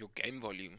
your game volume.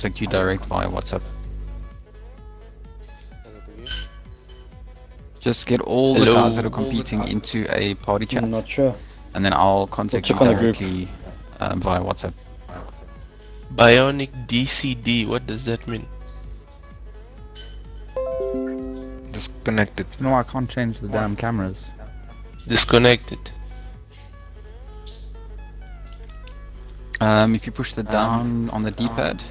Contact you direct via WhatsApp. Just get all the guys that are competing into a party chat. I'm not sure. And then I'll contact you directly via WhatsApp. Bionic DCD, what does that mean? Disconnected. No, I can't change the damn cameras. Disconnected. If you push the down on the D-pad,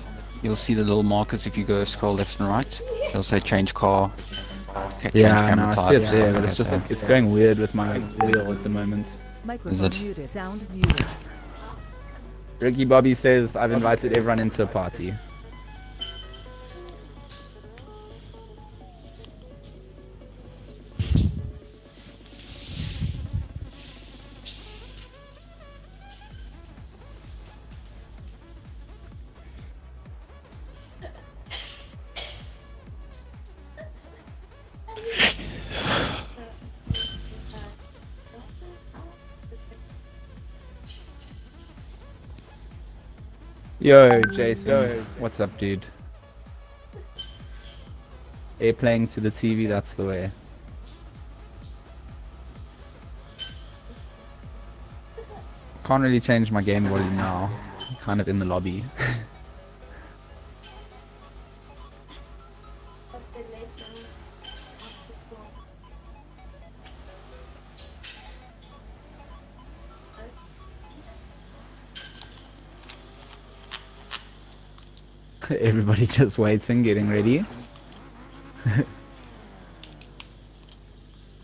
you'll see the little markers. If you go scroll left and right, it'll say change car. Change Yeah, I see it there, but like it's just that. like, it's going weird with my wheel at the moment. Is it? Muted. Sound muted. Ricky Bobby says I've invited everyone into a party. Yo, Jason. What's up, dude? Airplaying to the TV, that's the way. Can't really change my game volume now. I'm kind of in the lobby. Everybody just waiting, getting ready.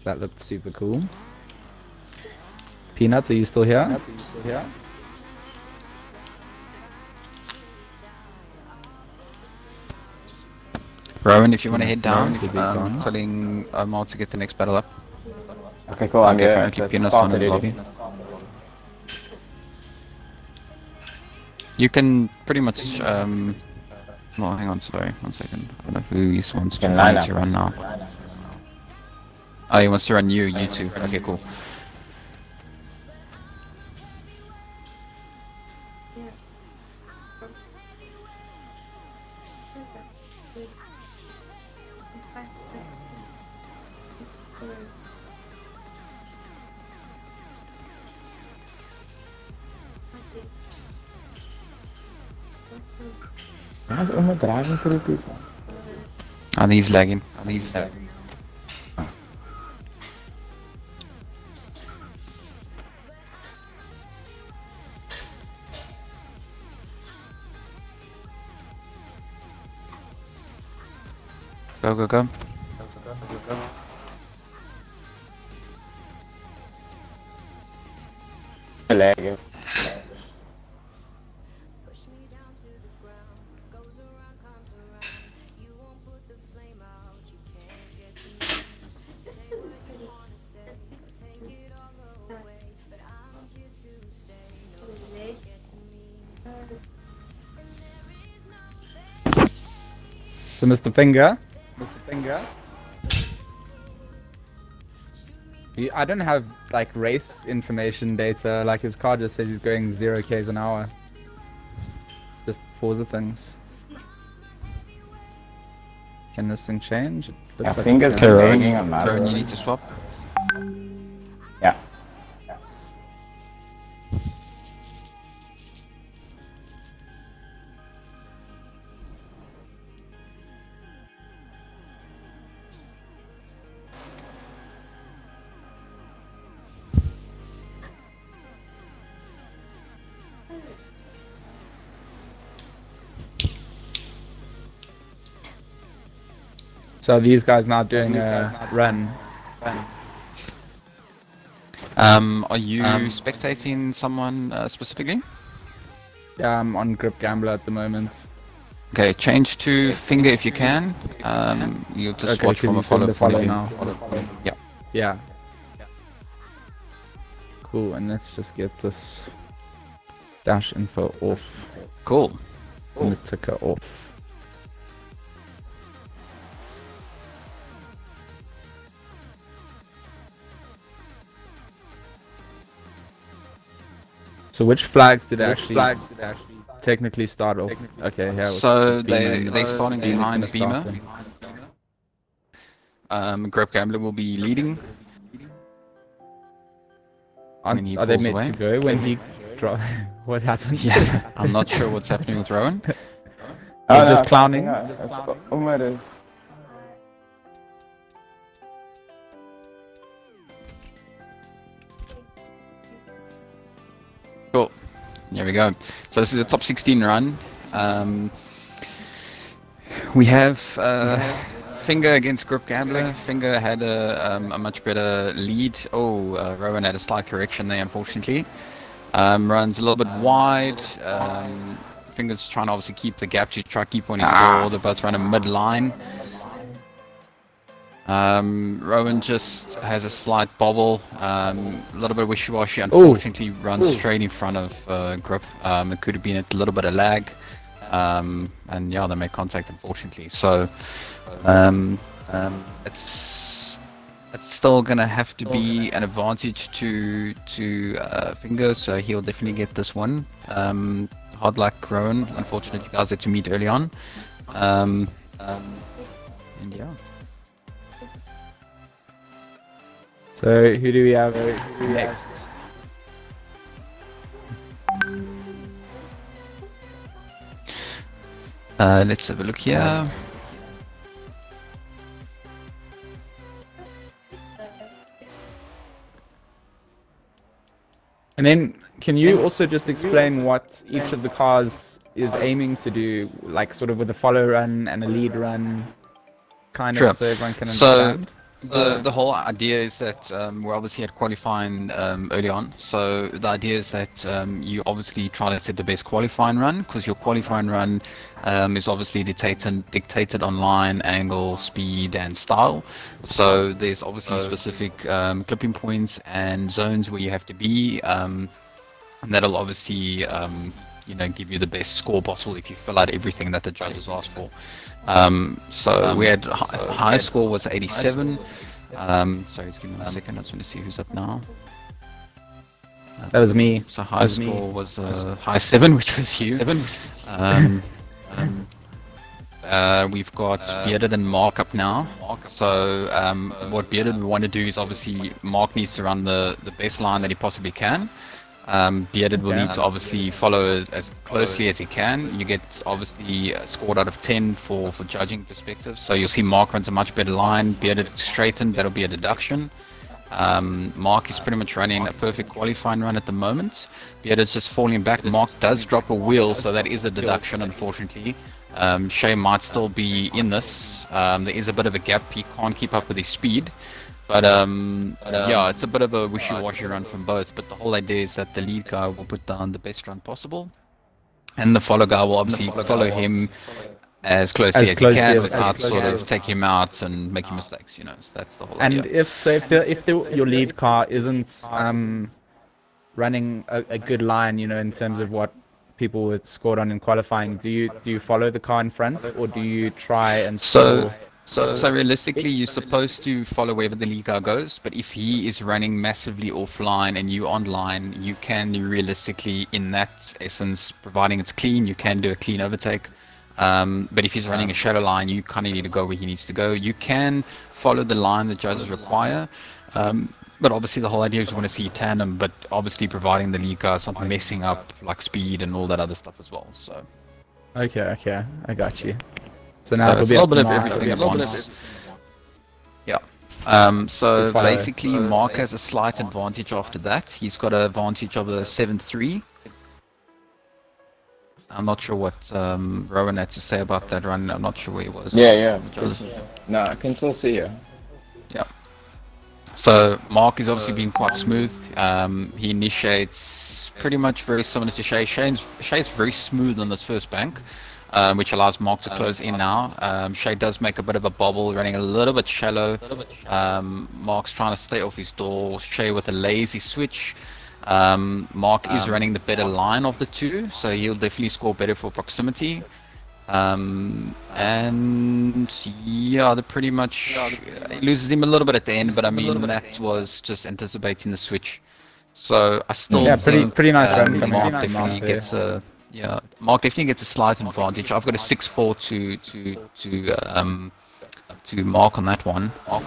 That looked super cool. Peanuts, are you still here? Rowan, if you want to head Peanuts, down, no, telling Omar to get the next battle up. Okay, cool. I'm Okay, good. apparently Let's Peanuts start down in the already. lobby. You can pretty much, well, hang on, sorry, 1 second. I don't know who he wants Can line to up. run now. Oh, he wants to run you two. Okay, cool. Why is Uma driving through people? I think he's lagging. Go. Lagging. So Mr. Finger. I don't have like race information data, like his car just says he's going 0 k's an hour. Just Forza things. Can this thing change? It I looks like think it it's can. changing on my Rowan, you side. need to swap. Yeah. So these guys now doing a run. Are you spectating someone specifically? Yeah, I'm on Grip Gambler at the moment. Okay, change to Finger if you can. You'll just watch from a follow point of view. now. Yeah. Yeah. Cool, and let's just get this dash info off. Cool. And the ticker off. So which flags did they actually technically start off? Okay, yeah. So with Beamer they're and starting Beamer's behind gonna start Beamer. them. Grip Gambler will be leading. When he Are they pulls meant away. to go when he what happened? Yeah, I'm not sure what's happening with Rowan. They're just clowning. Uma is. Cool. There we go. So this is the top 16 run. We have Finger against Grip Gambler. Finger had a much better lead. Oh, Rowan had a slight correction there, unfortunately. Runs a little bit wide. Finger's trying to obviously keep the gap to try to keep on his door. They're both running mid-line. Rowan just has a slight bobble, a little bit wishy-washy, unfortunately runs straight in front of Grip. It could have been a little bit of lag, and yeah, they made contact unfortunately. So it's still gonna have to be an advantage to Finger, so he'll definitely get this one. Hard luck, Rowan. Unfortunately, you guys had to meet early on, and yeah. So who do we have next? Let's have a look here. And then can you also just explain what each of the cars is aiming to do, like sort of with a follow run and a lead run, kind Sure. of, so everyone can So understand? the whole idea is that we're obviously at qualifying early on. So the idea is that you obviously try to set the best qualifying run, because your qualifying run is obviously dictated on line, angle, speed, and style. So there's obviously specific clipping points and zones where you have to be, and that'll obviously give you the best score possible if you fill out everything that the judges ask for. So we had high score was 87. Sorry, just give me 1 second. I just want to see who's up now. That was me. So high score was high 7, which was you. We've got Bearded and Mark up now. So what Bearded we want to do is obviously Mark needs to run the best line that he possibly can. Bearded will need to obviously follow as closely as he can. You get obviously scored out of 10 for judging perspective. So you'll see Mark runs a much better line. Bearded straightened, that'll be a deduction. Mark is pretty much running a perfect qualifying run at the moment. Bearded's just falling back. Mark does drop a wheel, so that is a deduction, unfortunately. Shay might still be in this. There is a bit of a gap. He can't keep up with his speed. But yeah, it's a bit of a wishy-washy run from both. But the whole idea is that the lead guy will put down the best run possible, and the follow guy will obviously follow him as closely as he can without sort of take him out and making mistakes. So that's the whole idea. And if your lead car isn't running a good line, in terms of what people had scored on in qualifying, do you follow the car in front, or do you try and So realistically, you're supposed to follow wherever the lead car goes, but if he is running massively offline and you online, you can realistically, in that essence, providing it's clean, you can do a clean overtake. But if he's running a shallow line, you kind of need to go where he needs to go. You can follow the line the judges require, but obviously the whole idea is you want to see tandem, but obviously providing the lead car is not messing up like speed and all that other stuff as well. So. Okay, I got you. So now it's a little bit of everything at once. Yeah. So basically, Mark has a slight advantage after that. He's got an advantage of a 7-3. I'm not sure what Rowan had to say about that run. I'm not sure where he was. Yeah. No, I can still see you. Yeah. So Mark is obviously being quite smooth. He initiates pretty much very similar to Shay. Shay's very smooth on this first bank. Which allows Mark to close in now. Shay does make a bit of a bobble, running a little bit shallow. Mark's trying to stay off his door. Shay with a lazy switch. Mark is running the better line of the two, so he'll definitely score better for proximity. And yeah, they're pretty much it loses him a little bit at the end, but I mean that was just anticipating the switch. So I still think pretty nice run coming Mark out from definitely Mark there. gets a Mark definitely gets a slight advantage. I've got a 6-4 to Mark on that one. Or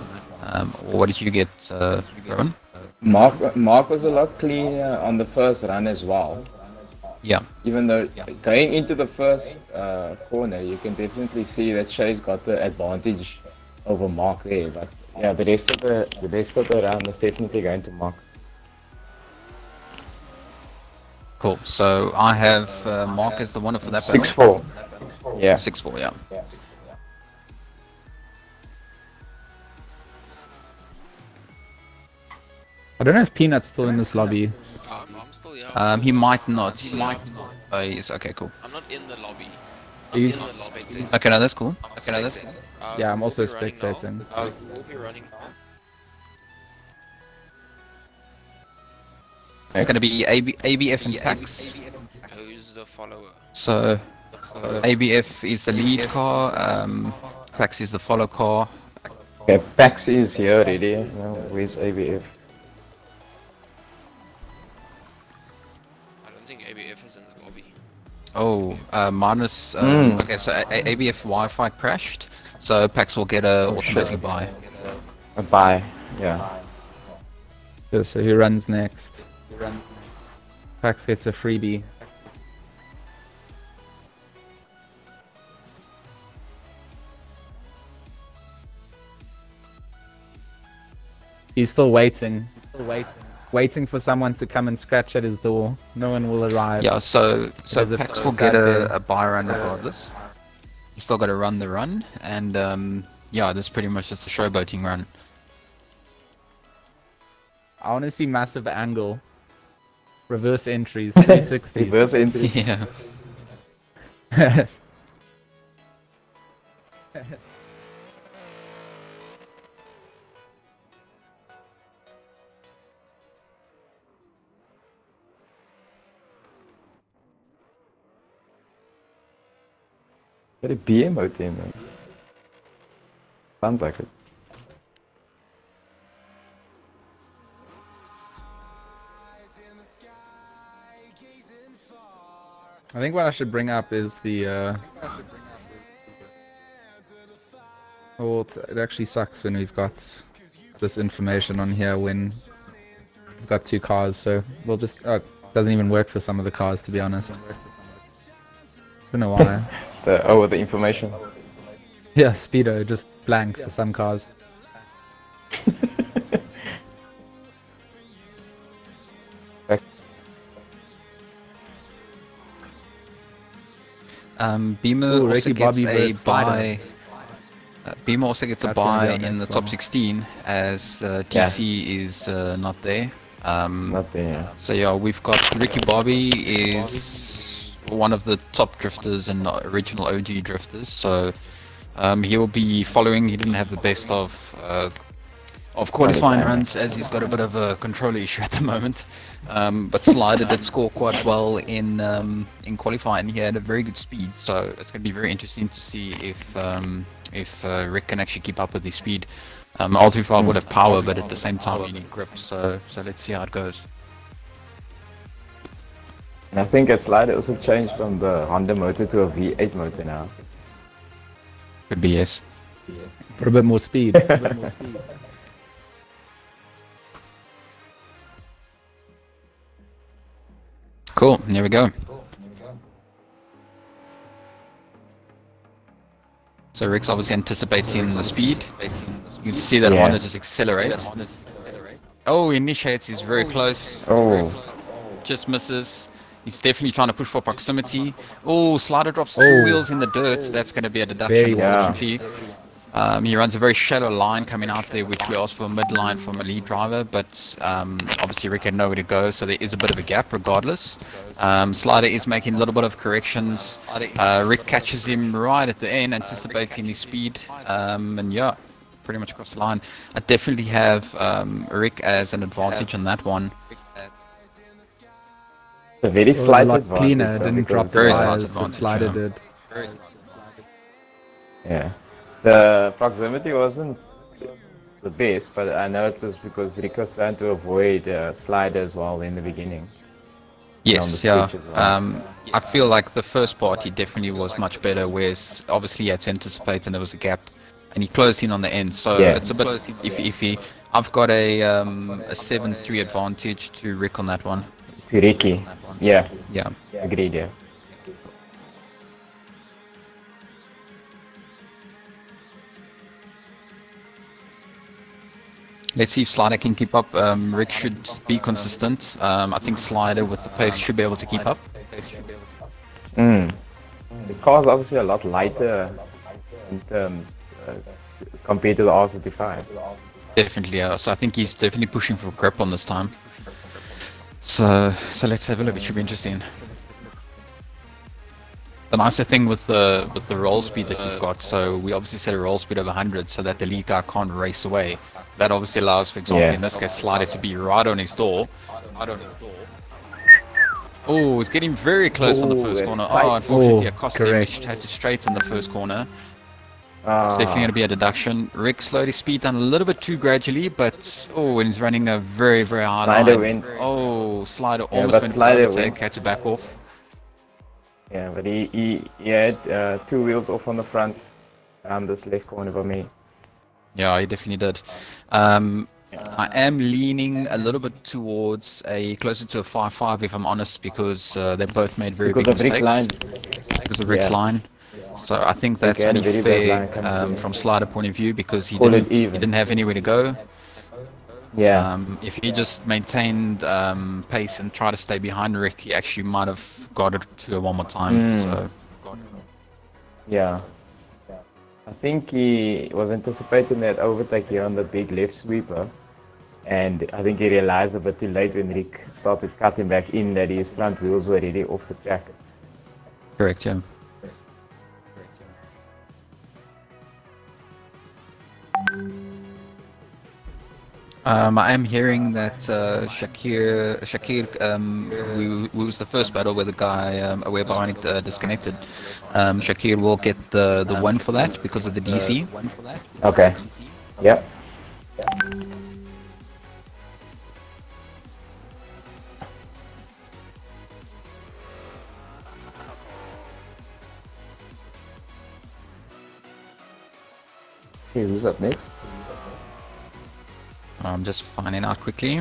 what did you get, Rowan? Mark was a lot cleaner on the first run as well. Yeah. Even though going into the first corner, you can definitely see that Shay's got the advantage over Mark there. But yeah, the rest of the round is definitely going to Mark. Cool. So I have Mark as the winner for that battle. 6-4. Yeah. 6-4. Yeah. I don't know if Peanut's still in this lobby. I'm still here. He might not. He's okay. Cool. I'm not in the lobby. He's- I'm in the spectating. Okay, no, that's cool. Yeah, I'm also we'll be running now. spectating. We'll be running now. It's going to be ABF and Pax. Who's the follower? So ABF is the lead car. Pax is the follow car. Okay, Pax is here already. Now, where's ABF? I don't think ABF is in the lobby. Oh, minus. Okay, so ABF Wi-Fi crashed, so Pax will get a automatic buy. A bye. Yeah. Yeah, so who runs next? Pax gets a freebie. He's still waiting. waiting for someone to come and scratch at his door. No one will arrive. Yeah, so As if Pax it's will sad get day. a buy run regardless. He's still got to run the run, and yeah, this is pretty much just a showboating run. I want to see massive angle. Reverse entries, 360s. Reverse entry. Yeah. Got a BM out there, man. Sounds like it. I think what I should bring up is the. Well, it actually sucks when we've got this information on here when we've got two cars, so we'll just. It doesn't even work for some of the cars, to be honest. Don't know why. The information. Yeah, Speedo, just blank for some cars. Beamer Ooh, also Ricky gets Bobby a versus Slider. buy. Beamer also gets a That's gonna buy be our in the next top one. 16 as Yeah. TC is not there. Not there. So yeah, we've got Ricky Bobby is one of the top drifters and original OG drifters. So he'll be following. He didn't have the best of qualifying runs as he's got a bit of a controller issue at the moment. But Slider did score quite well in qualifying. He had a very good speed, so it's going to be very interesting to see if Rick can actually keep up with his speed. R35 would have power, but at the same time you need grip. So let's see how it goes. And I think at Slider also changed from the Honda motor to a V8 motor now. Could be yes. For a bit more speed. Cool. Here we go. So Rick's obviously anticipating the speed. You can see that Yeah. Honda just accelerates. Oh, he initiates. He's very close. Oh, Just misses. He's definitely trying to push for proximity. Oh, Slider drops two Oh. wheels in the dirt. That's going to be a Very deduction, well. unfortunately. He runs a very shallow line coming out there, which we asked for a mid-line from a lead driver, but obviously Rick had nowhere to go, so there is a bit of a gap regardless. Slider is making a little bit of corrections. Rick catches him right at the end, anticipating his speed, and yeah, pretty much across the line. I definitely have Rick as an advantage on that one. it's a very It was a slight lot advantage, cleaner. It though, didn't drop because, the Very slight tires that advantage, Slider yeah. did. Yeah. The proximity wasn't the best, but I know it was because Rick was trying to avoid Slider as well in the beginning. on the Yes, yeah. switch as well. I feel like the first part he definitely was much better, whereas obviously he had to anticipate and there was a gap, and he closed in on the end. So Yeah. it's a bit iffy. I've got a 7-3 advantage to Rick on that one. To Ricky. Yeah, Yeah. agreed, yeah. Let's see if Slider can keep up. Rick should be consistent. I think Slider with the pace should be able to keep up. The car's obviously a lot lighter in terms compared to the R35. Definitely, yeah. So I think he's definitely pushing for grip on this time. So let's have a look. It should be interesting. The nicer thing with the roll speed that you've got, so we obviously set a roll speed of 100 so that the lead guy can't race away. That obviously allows, for example, Yeah. in this case, Slider to be right on his door. Oh, it's getting very close on the Oh, first that's corner. tight. Oh, unfortunately, Oh, it cost him. correct. He had to straighten the first corner. It's Ah, definitely going to be a deduction. Rick slowed his speed down a little bit too gradually, but when he's running a very, very high Slider line. went. Oh, Slider Yeah, almost but went for Slider overtake, went. had to back off. Yeah, but he had two wheels off on the front, this left corner for me. Yeah, he definitely did. I am leaning a little bit towards closer to a 5-5 if I'm honest, because they both made very Because big of Rick's mistakes. line. Because of Rick's Yeah. line. So I think that's he had a only very bad fair line coming through. from Slider point of view, because he Call it didn't even. have anywhere to go. Yeah. If he just maintained pace and tried to stay behind Rick, he actually might have got it to it one more time. So Yeah. I think he was anticipating that overtake here on the big left sweeper. And I think he realized a bit too late when Rick started cutting back in that his front wheels were already off the track. correct, yeah. I am hearing that Shakir, who was the first battle where the guy, where Bionic disconnected, Shakir will get the win for that because of the DC. Okay. Yep. Okay, who's up next? I'm just finding out quickly.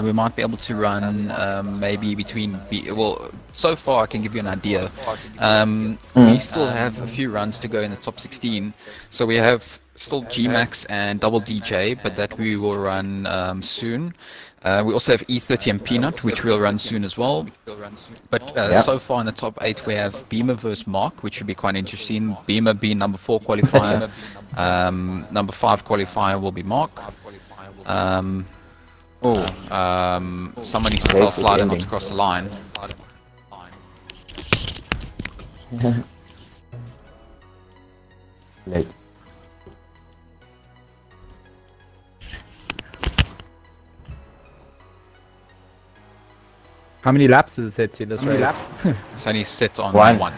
We might be able to run maybe between well, so far I can give you an idea. We still have a few runs to go in the top 16, so we have still G-Max and Double DJ, but that we will run soon. We also have E30 and Peanut, which we'll run soon as well. But so far in the top 8 we have Beamer versus Mark, which should be quite interesting. Beamer being number 4 qualifier, number 5 qualifier will be Mark. Someone needs to tell Slider not to cross the line. Late. How many laps does it take to this race? It's only set on One. one.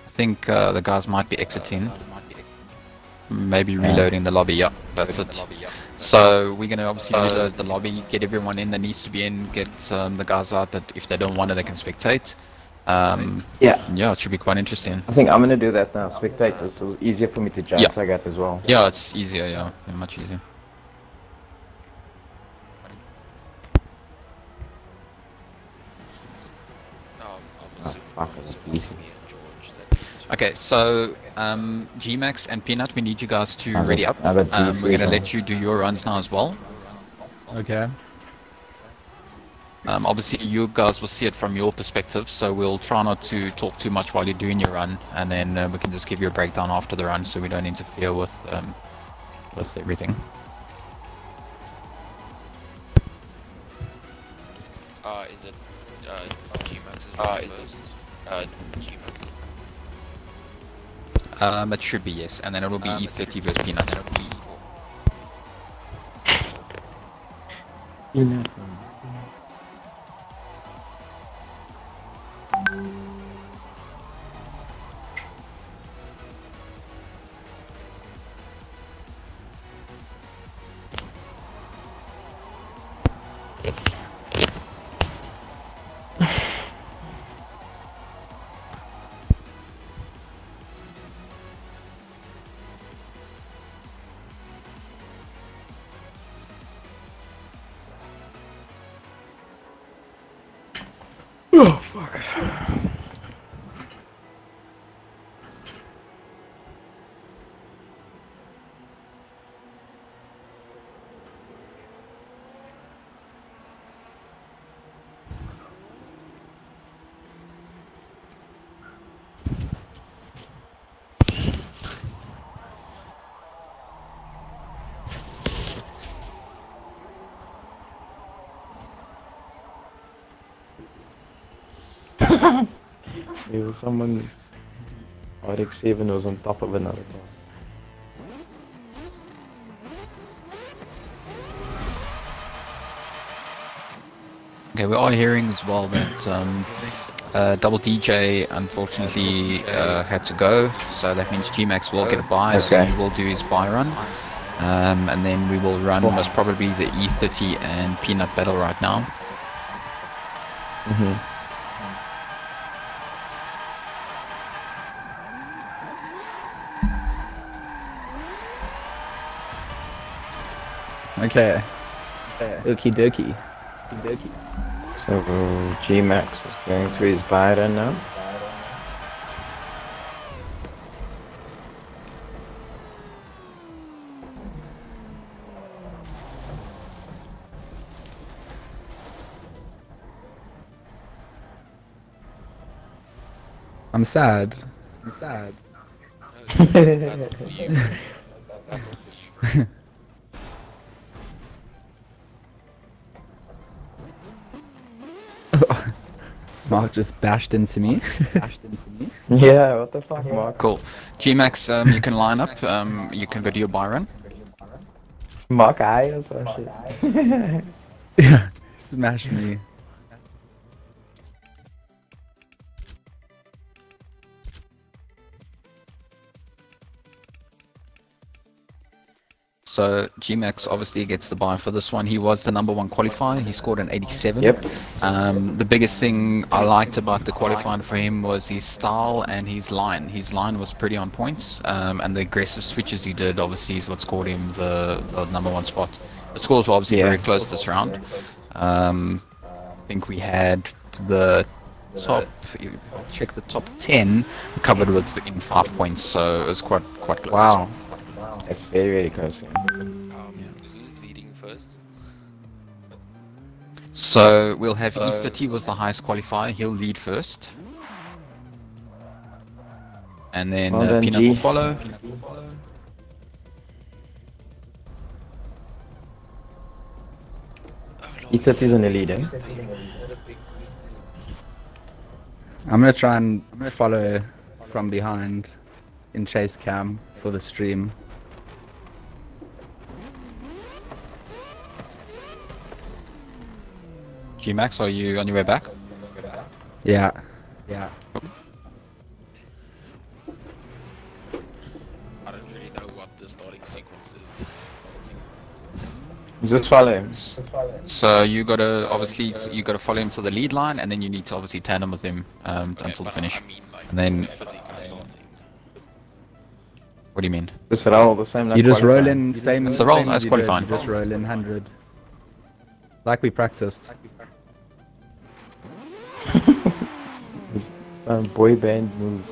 I think the guys might be exiting. Maybe reloading the lobby, yeah, that's it. So we're going to obviously reload the lobby, get everyone in that needs to be in, get the guys out that if they don't want it they can spectate. Yeah, it should be quite interesting. I think I'm gonna do that now. Spectate. It's easier for me to judge like that as well. Yeah, it's easier, yeah, much easier. I'm assuming fuck, it was it's supposed to easy. be a George that needs to- Okay, so G-Max and Peanut, we need you guys to ready up. I got We're DC going to now. let you do your runs now as well. Okay. Obviously, you guys will see it from your perspective, so we'll try not to talk too much while you're doing your run, and then we can just give you a breakdown after the run, so we don't interfere with everything. Is it G-Max's running first? G-Max. It should be, yes, and then it will be E30 versus Peanut. There was someone's RX-7 was on top of another car. Okay, we are hearing as well that Double DJ unfortunately had to go, so that means G-Max will get a buy, so he will do his buy run. And then we will run most probably the E30 and Peanut battle right now. Okay. Okie dokie. So G-Max is going through his buy run now. I'm sad. I'm sad. No, that's all for you. That's all for you. Mark just bashed into me. Yeah, what the fuck, Mark? Cool. Gmax, you can line up. You can go to your buy run. Mark eyes or shit. Yeah, smash me. So Gmax obviously gets the buy for this one. He was the #1 qualifier. He scored an 87. Yep. The biggest thing I liked about the qualifying for him was his style and his line. His line was pretty on point, and the aggressive switches he did obviously is what scored him the #1 spot. The scores were obviously very close this round. I think we had the top. Check the top 10 covered within 5 points, so it was quite close. Wow. That's very close. Who's leading first? So we'll have E30 was the highest qualifier. He'll lead first, and then Well done, Peanut G. will follow. E30 is in the lead, eh? I'm gonna try and follow from behind in chase cam for the stream. Gmax, are you on your way back? Yeah. I don't really know what the starting sequence is. Just follow him. So you gotta follow him to the lead line, and then you need to obviously tandem with him until the But finish. I mean, like, And then, physically starting. what do you mean? Just roll the same like You just roll qualifying. in same It's the roll same as you did, qualifying. You just roll in 100. Like we practiced. Boy band moves.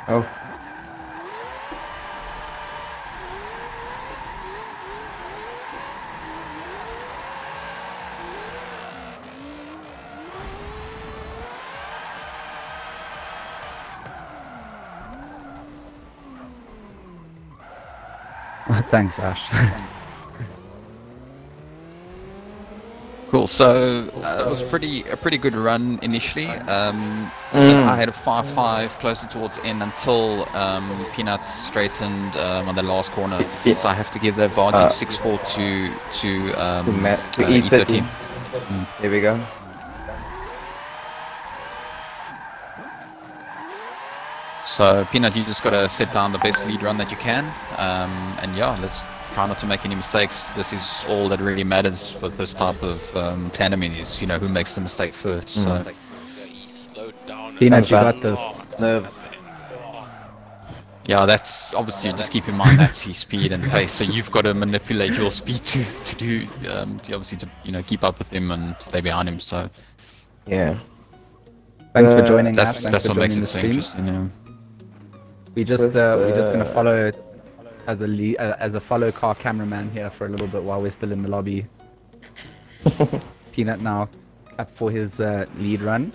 Oh. Thanks, Ash. Cool. So it was a pretty good run initially. I had a 5-5 closer towards the end until Peanut straightened on the last corner. So I have to give the advantage 6-4 to E13. There we go. So Peanut, you just gotta set down the best lead run that you can, and yeah, let's try not to make any mistakes. This is all that really matters with this type of tandeming is, who makes the mistake first. So Yeah, he slowed down. Peanut, you got this. Nerves. yeah, that's obviously just keep in mind that's his speed and pace. So you've got to manipulate your speed to do obviously to keep up with him and stay behind him. So Yeah. Thanks for joining us. that's Thanks that's for what makes joining it the so stream. interesting. We're just gonna follow as a follow car cameraman here for a little bit while we're still in the lobby. Peanut now up for his lead run.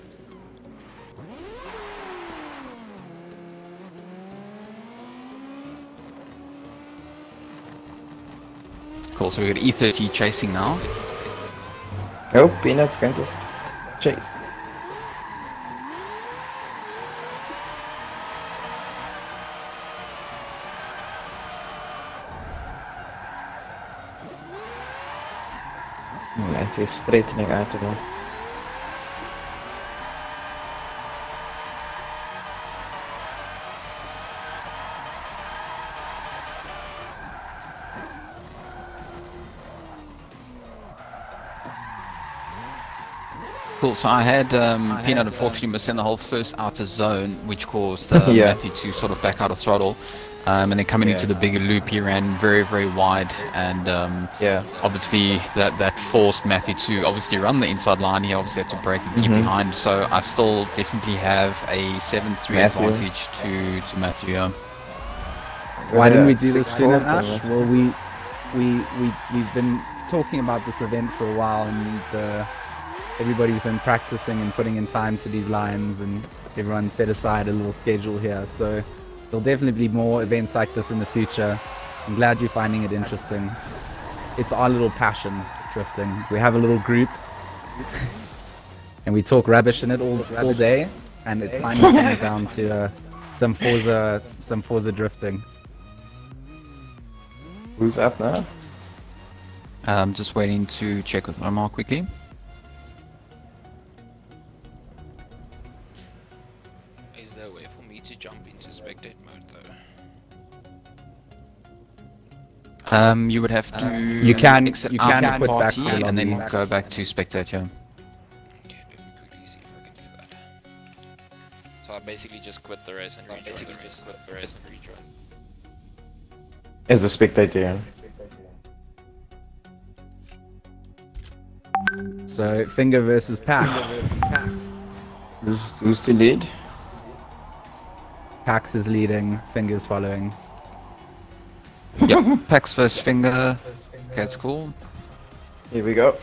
Cool. So we got E30 chasing now. Oh, Peanut's going to chase. He's straightening out now. Cool, so I had Peanut unfortunately missing the whole first outer zone, which caused Yeah. Matthew to sort of back out of throttle. And then coming into the bigger loop, he ran very, very wide, and Yeah. obviously that forced Matthew to obviously run the inside line. He obviously had to brake and keep behind, so I still definitely have a 7-3 Matthew. advantage to Matthew. Yeah. Why didn't we Yeah, do this 6 sooner, fourths, Ash? Well, we've been talking about this event for a while, and everybody's been practicing and putting in time to these lines, and everyone set aside a little schedule here. So there'll definitely be more events like this in the future. I'm glad you're finding it interesting. It's our little passion, drifting. We have a little group, and we talk rubbish in it all day, and it finally comes down to some Forza drifting. Who's up now? Just waiting to check with Omar quickly. Is there a way for me to jump into spectate mode though? You would have to You can exit put out back the to party the and then lobby. go back to spectator. Okay, let me quickly see if I can do that. So I basically just quit the race and rejoin. As a spectator, yeah. So Finger versus Pax. Who's to lead? Pax is leading, Finger's following. Yep, Pax versus Finger. Okay, that's cool. Here we go.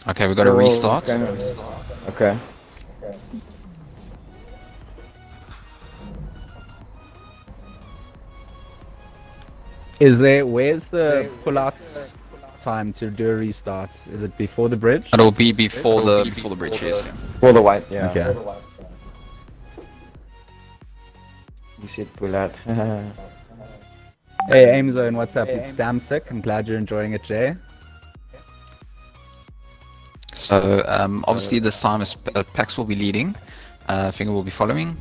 Okay, we got a restart. Okay. Where's the pull-outs time to do a restart? Is it before the bridge? It'll be before the bridge, yes. For the white, yeah. Okay. You said pull out. Hey, Aim Zone, what's up? It's damn sick. I'm glad you're enjoying it, Jay. So obviously this time is Pax will be leading, Finger will be following.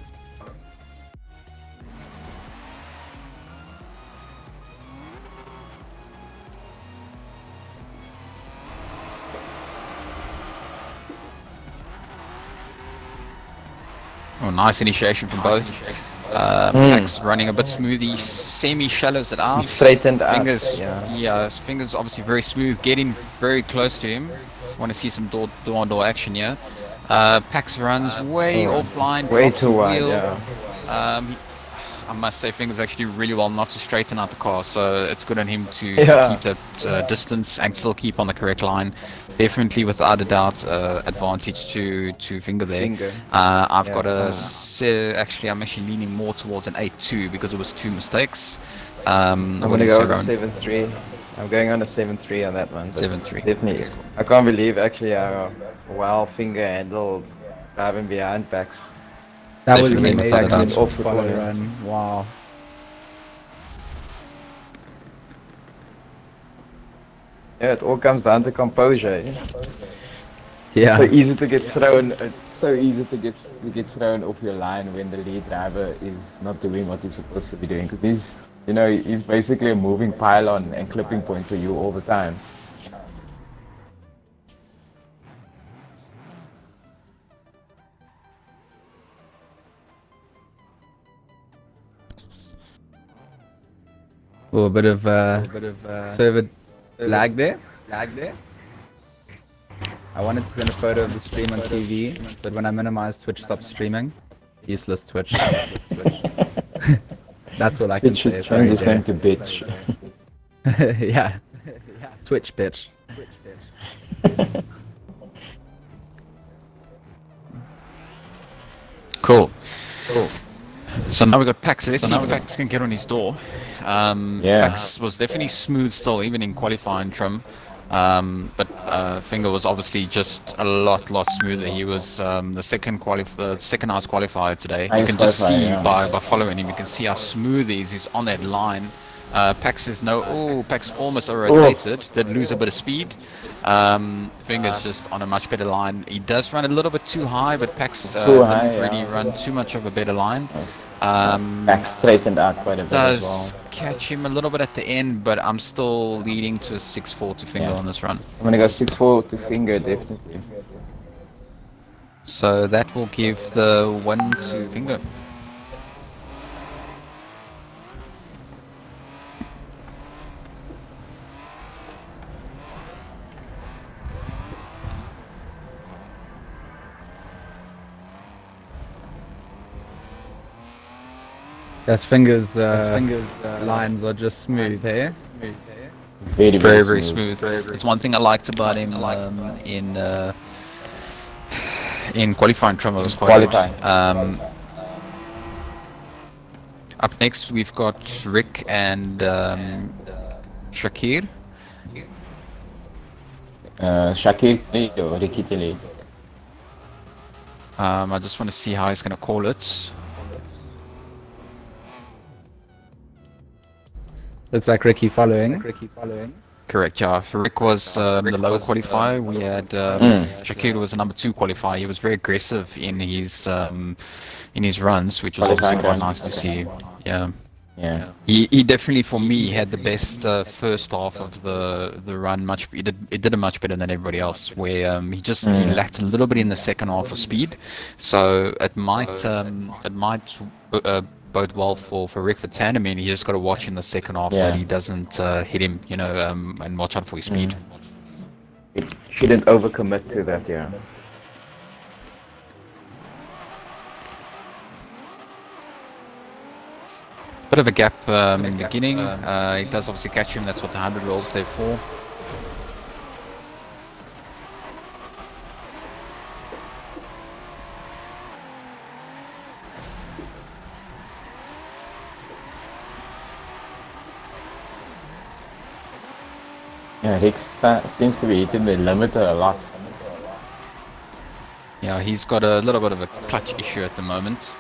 Oh, nice initiation from both. Pax running a bit smoothly, semi-shallows it out. Straightened out. Fingers, Yeah. Fingers obviously very smooth, getting very close to him. Want to see some door-on-door action here. Pax runs way offline, Way drops too the wide, wheel. yeah. I must say, Fingers actually really well not to straighten out the car, so it's good on him to Yeah. keep that distance and still keep on the correct line. Definitely, without a doubt, advantage to Finger there. Finger. I've Yeah. got actually, I'm actually leaning more towards an 8-2 because it was 2 mistakes. I'm what gonna do you go say, on a Rowan? 7-3. I'm going on a 7-3 on that one. but 7-3. Definitely. I can't believe actually how well Finger handled driving behind Pax. That was an Definitely, without a amazing doubt. Off the follow corner. run. Wow. Yeah, it all comes down to composure. Yeah? Yeah. So easy to get thrown. It's so easy to get thrown off your line when the lead driver is not doing what he's supposed to be doing. Because he's basically a moving pylon and clipping point for you all the time. Oh, a bit of server lag there. I wanted to send a photo of the stream on TV, but when I minimize Twitch stops streaming. Useless Twitch. That's all I can It say. should Sorry, change his Jay. name to bitch. Yeah. Twitch bitch. Cool. So now we got Pax. Let's see if Pax can get on his door. Yeah. Pax was definitely smooth still, even in qualifying trim. But Finger was obviously just a lot smoother. He was the second house qualifier today. You Highest can just qualifier, see yeah. by following him, you can see how smooth he is. He's on that line. Pax says no. Oh, Pax almost rotated. Did lose a bit of speed. Finger's just on a much better line. He does run a little bit too high, but Pax didn't really run too much of a better line. Pax straightened out quite a bit as Does well. catch him a little bit at the end, but I'm still leading to a 6-4 to Finger on this run. I'm gonna go 6-4 to Finger, definitely. So that will give the win to Finger. That's Fingers' lines are just smooth, eh? Very smooth. It's one thing I liked about him in qualifying. Trummer was quite good. Up next we've got Rick and Shakir. Shakir or Ricky Tilly. I just want to see how he's going to call it. Looks like Ricky following. Correct, yeah. Rick was the lower qualifier. We had Shakir was the number 2 qualifier. He was very aggressive in his runs, which was obviously quite nice to see. Yeah. Yeah. He definitely, for me, had the best first half of the run. He did it much better than everybody else. Where he lacked a little bit in the second half of speed, so it might bode well for Rick for tandem. He just got to watch in the second half that he doesn't hit him, and watch out for his speed. It shouldn't overcommit to that, yeah. Bit of a gap in the beginning. It does obviously catch him. That's what the 100 rolls there for. Yeah, Rick seems to be hitting the limiter a lot. Yeah, he's got a little bit of a clutch issue at the moment.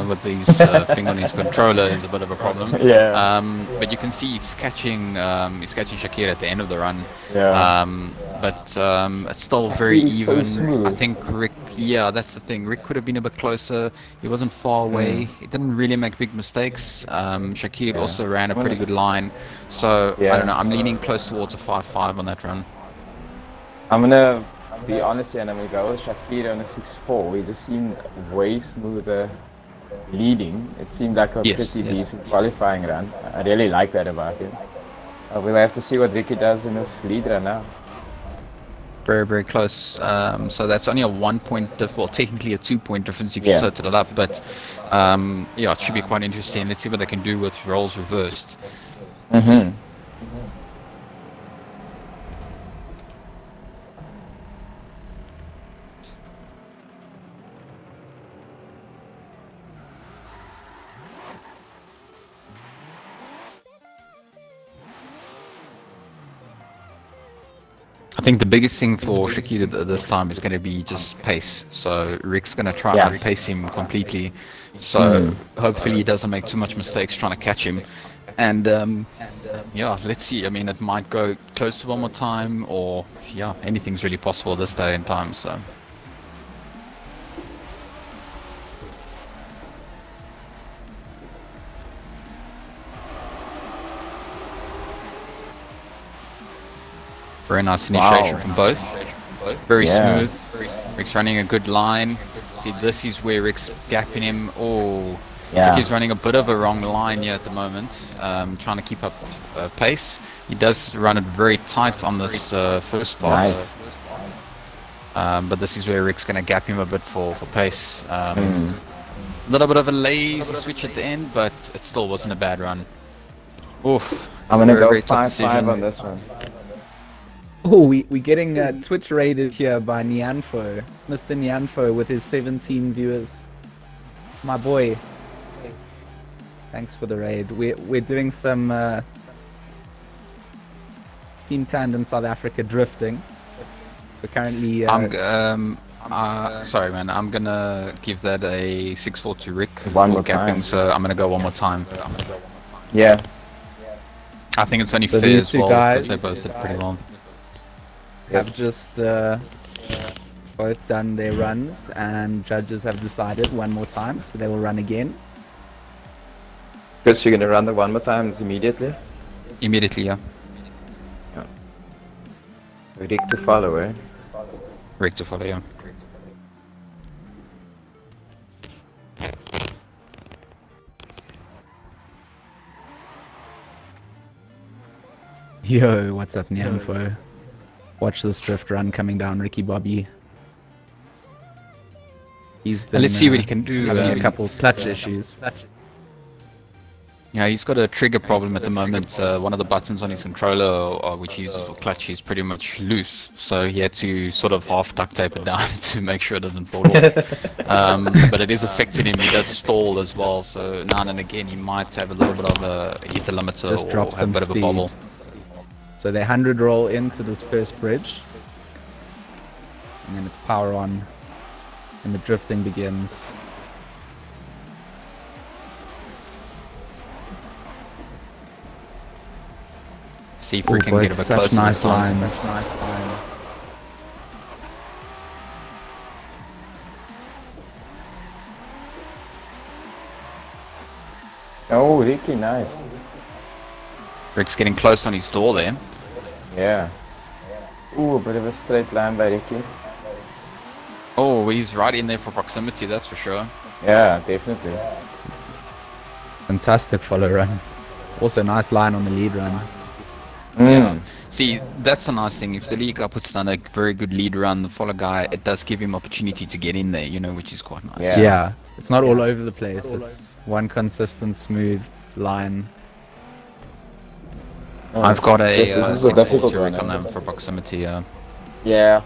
With his finger on his controller is a bit of a problem. Yeah. But you can see he's catching Shakir at the end of the run. Yeah. But it's still very even. So smooth. I think Rick. Yeah, that's the thing. Rick could have been a bit closer. He wasn't far away. He didn't really make big mistakes. Shakir also ran a pretty good line. So I don't know. I'm leaning close towards a 5-5 on that run. I'm gonna be honest here, and I'm gonna go with Shakir on a 6-4. He just seemed way smoother leading. It seemed like a pretty decent qualifying run. I really like that about him. We'll have to see what Ricky does in this lead run now. Very, very close. So that's only a 1 point well, technically a 2 point difference if you total it up. But yeah, it should be quite interesting. Let's see what they can do with roles reversed. I think the biggest thing for Shakir this time is going to be just pace. So Rick's going to try and pace him completely. So hopefully he doesn't make too much mistakes trying to catch him. And yeah, let's see. I mean, it might go close to one more time, or yeah, anything's really possible this day and time. So. Very nice initiation from both. Very smooth. Rick's running a good line. See, this is where Rick's gapping him. Oh, Ricky's running a bit of a wrong line here at the moment. Trying to keep up pace. He does run it very tight on this first part. Nice. But this is where Rick's going to gap him a bit for pace. A little bit of a lazy switch at the end, but it still wasn't a bad run. Oof. I'm going to go 5-5 on this one. Oh, we're getting Twitch raided here by Nyanfo. Mr. Nyanfo with his 17 viewers. My boy. Thanks for the raid. We're doing some Team Tandem South Africa drifting. We're currently... sorry man, I'm gonna give that a 6-4 to Rick. One more gapping, time. so I'm gonna go one more time. Yeah. I think it's only So fair these as two well guys because they both did pretty well. have just both done their runs, and judges have decided one more time, so they will run again. Chris, you're gonna run the one more time immediately? Immediately, yeah. Rick to follow, eh? Rick to follow, yeah. Yo, what's up, Nyamfo? Watch this drift run coming down Ricky Bobby. He's been Let's see what he can do. having a couple clutch issues. Yeah, he's got a trigger problem at the moment. One of the buttons on his controller, which he uses for clutch, is pretty much loose. So he had to sort of half duct tape it down to make sure it doesn't fall off. But it is affecting him. He does stall as well. So now and again, he might have a little bit of a ether limiter Just or drop have a some bit of a speed. bobble. So they 100 roll into this first bridge, and then it's power on, and the drifting begins. See if we can boy, get a bit such closer. nice this time. lines. Nice line. Oh, Ricky, nice. Rick's getting close on his door there. Yeah. Ooh, a bit of a straight line by Ricky. Oh, he's right in there for proximity, that's for sure. Yeah, definitely. Fantastic follow run. Also nice line on the lead run. Yeah. See, that's a nice thing. If the lead guy puts down a very good lead run, the follow guy, it does give him opportunity to get in there, you know, which is quite nice. Yeah. Yeah, it's not all over the place. It's one consistent, smooth line. Oh, I've got a this is a difficult 640 one, Rick on eh? them for proximity. Yeah.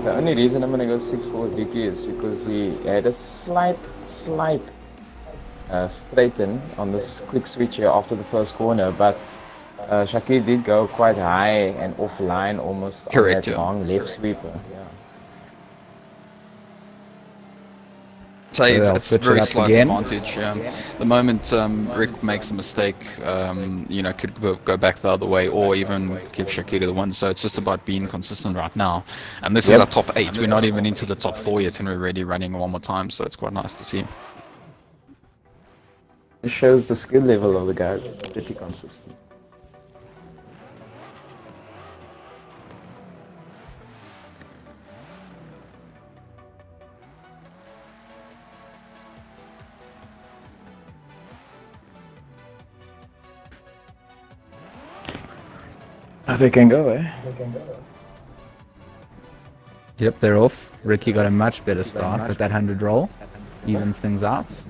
The only reason I'm gonna go 6-4 Ricky is because he had a slight straighten on this quick switch here after the first corner, but Shakir did go quite high and offline almost Correct, on that yeah. long left sweeper. Yeah. So So they'll it's switch it very up slight again. advantage. The moment Rick makes a mistake, you know, could go back the other way or even give Shakira the one. So it's just about being consistent right now. And this is our top 8. We're not even into the top 4 yet, and we're already running one more time. So it's quite nice to see. It shows the skill level of the guys. It's pretty consistent. They can go, eh? Yep, they're off. Ricky got a much better start with that 100 roll. Evens things out.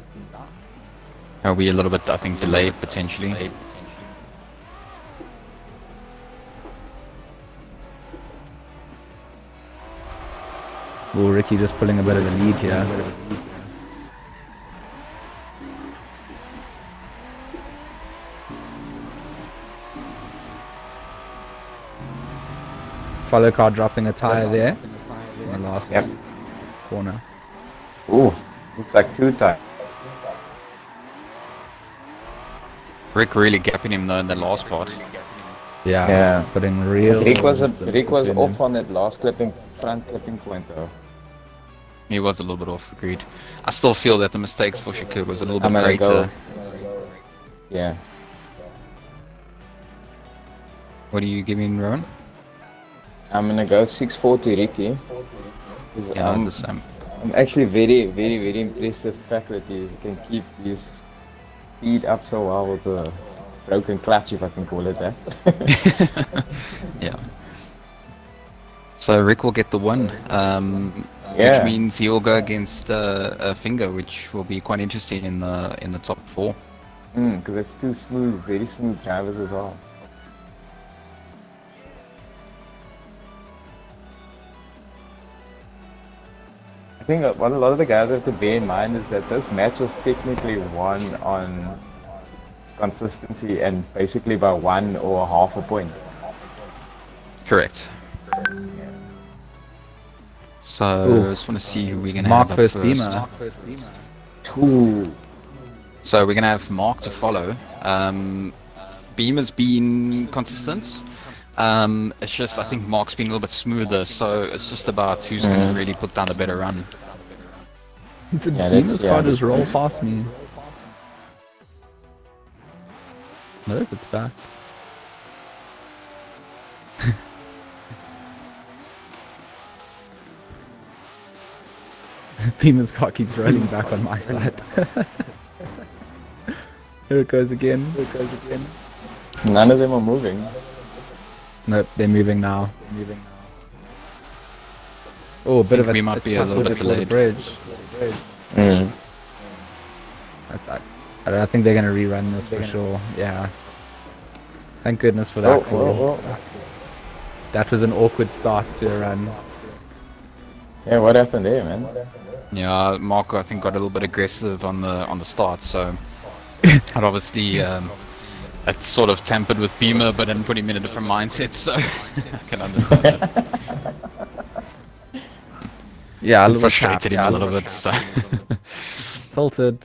Are we a little bit, I think, delayed potentially? Well, Ricky just pulling a bit of a lead here. Follow car dropping a tire there in the last corner. Ooh, looks like 2 times. Rick really gapping him though in the last part. Yeah, putting real. Rick was distance off between them. on that last front clipping point though. He was a little bit off, agreed. I still feel that the mistakes for Shakir was a little bit I'm gonna greater. go. Yeah. What are you giving, Rowan? I'm gonna go 640 Ricky. Yeah, I'm the same. I'm actually very impressed with the fact that he can keep his speed up so well with the broken clutch, if I can call it that. Yeah. So Rick will get the win, Yeah. which means he will go against a Finger, which will be quite interesting in the top 4. Because it's 2 smooth, very smooth drivers as well. I think what a lot of the guys have to bear in mind is that this match was technically won on consistency and basically by 1 or half a point. Correct. So Ooh. I just want to see who we're gonna Mark have up first first. Beamer. Ooh. So we're gonna have Mark to follow. Beamer's been consistent. It's just I think Mark's been a little bit smoother, so it's just about who's gonna really put down a better run. Did Yeah, Beamer's that's- car yeah, just roll that's- past me? Nope, it's back. Beamer's car keeps rolling back on my side. Here it goes again. None of them are moving. Nope, they're moving now. Oh, a bit of Think a, we might be a tussle little bit before the delayed. bridge. Mm. I think they're going to rerun this for sure. Yeah. Thank goodness for that call. That was an awkward start to a run. Yeah, what happened there, man? Yeah, Mark I think got a little bit aggressive on the start, so it obviously it sort of tempered with Beamer, but didn't put him in a different mindset, so I can understand that. Yeah, a It little frustrated chapped, him a little bit. So. Tilted.